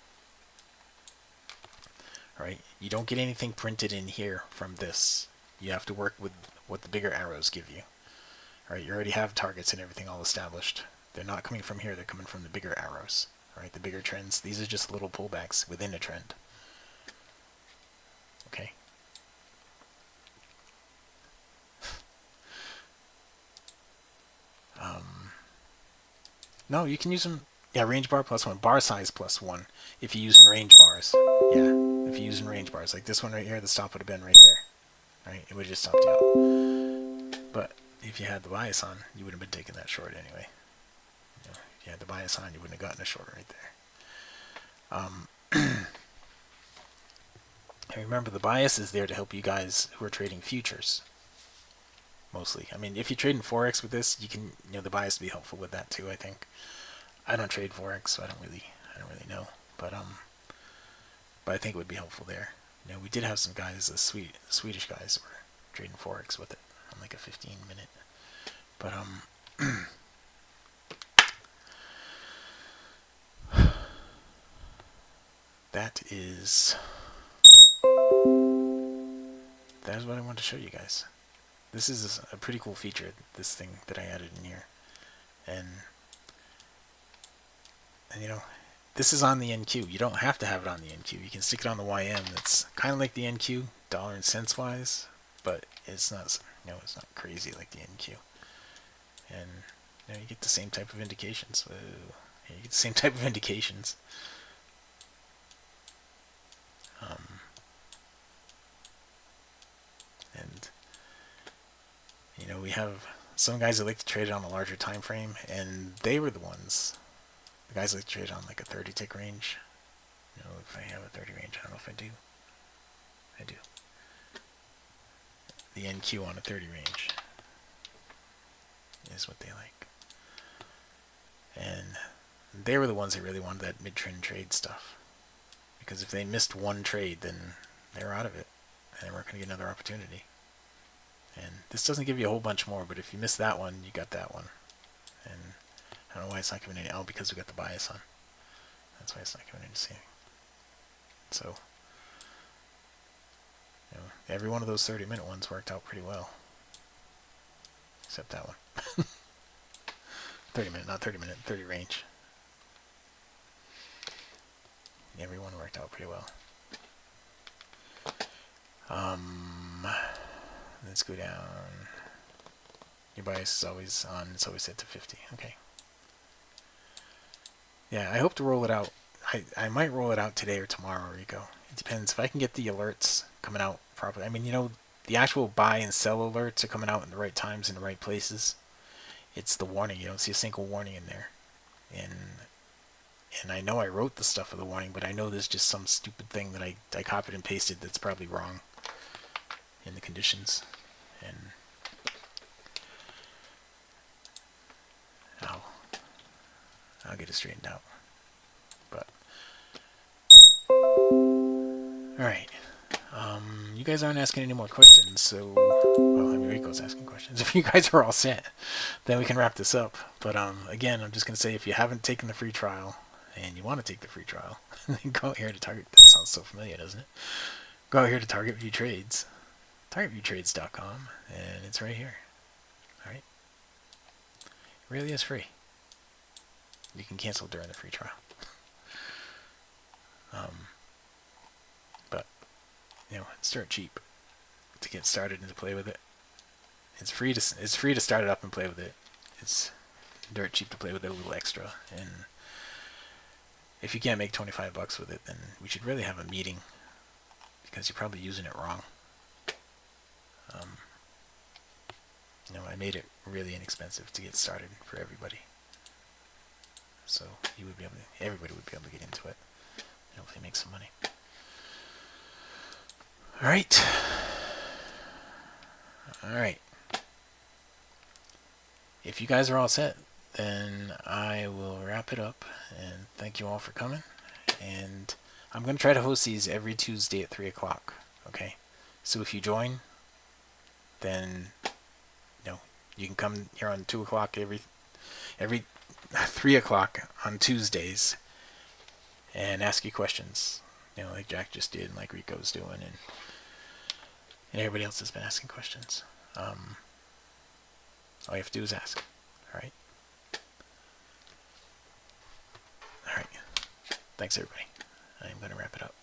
Right? You don't get anything printed in here from this. You have to work with what the bigger arrows give you. Right? You already have targets and everything all established. They're not coming from here, they're coming from the bigger arrows. Right? The bigger trends. These are just little pullbacks within a trend. Okay? No, you can use them. Yeah, range bar plus 1, bar size plus 1. If you're using range bars. Yeah, if you're using range bars. Like this one right here, the stop would have been right there. Right? It would have just stopped you out. But if you had the bias on, you would have been taking that short anyway. You know, if you had the bias on, you wouldn't have gotten a short right there. And remember, the bias is there to help you guys who are trading futures. Mostly. I mean, if you're trading Forex with this, you can, you know, the bias will be helpful with that too, I think. I don't trade Forex, so I don't really know. But I think it would be helpful there. You know, we did have some guys, the Swedish guys were trading Forex with it on like a 15-minute. But that is what I wanted to show you guys. This is a pretty cool feature, this thing that I added in here. And you know, this is on the NQ. You don't have to have it on the NQ. You can stick it on the YM. It's kind of like the NQ, dollar and cents wise, but it's not, you know, it's not crazy like the NQ. And you know, you get the same type of indications. You get the same type of indications. And you know, we have some guys that like to trade it on a larger time frame, and they were the ones. The guys like to trade on like a 30 tick range. You know, if I have a 30 range, I don't know if I do. I do. The NQ on a 30 range is what they like. And they were the ones that really wanted that mid-trend trade stuff. Because if they missed one trade, then they were out of it. And they weren't going to get another opportunity. And this doesn't give you a whole bunch more, but if you miss that one, you got that one. And I don't know why it's not coming in. Oh, because we got the bias on. That's why it's not coming in to see. So, you know, every one of those 30-minute ones worked out pretty well. Except that one. 30-minute, not 30-minute, 30 range. Every one worked out pretty well. Let's go down. Your bias is always on. It's always set to 50. Okay. Yeah, I hope to roll it out. I might roll it out today or tomorrow, Rico. It depends. If I can get the alerts coming out properly. I mean, you know, the actual buy and sell alerts are coming out in the right times in the right places. It's the warning. You don't see a single warning in there. And I know I wrote the stuff for the warning, but I know there's just some stupid thing that I copied and pasted that's probably wrong in the conditions. And I'll get it straightened out. But alright. You guys aren't asking any more questions, so well, I mean, Rico's asking questions. If you guys are all set, then we can wrap this up. But again, I'm just gonna say, if you haven't taken the free trial and you want to take the free trial, then go out here to Target. That sounds so familiar, doesn't it? Go out here to TargetView Trades, targetviewtrades.com, and it's right here. Alright? It really is free. You can cancel during the free trial. But you know, it's dirt cheap to get started and to play with it. It's free to start it up and play with it. It's dirt cheap to play with it, a little extra. And If you can't make 25 bucks with it, then we should really have a meeting, because you're probably using it wrong. I made it really inexpensive to get started for everybody, so everybody would be able to get into it and hopefully make some money. All right. If you guys are all set, then I will wrap it up, and thank you all for coming. And I'm going to try to host these every Tuesday at 3 o'clock. Okay, so if you join, then you can come here on 2 o'clock every 3 o'clock on Tuesdays and ask you questions, like Jack just did, and like Rico's doing, and everybody else has been asking questions. All you have to do is ask. All right. Thanks, everybody. I'm going to wrap it up.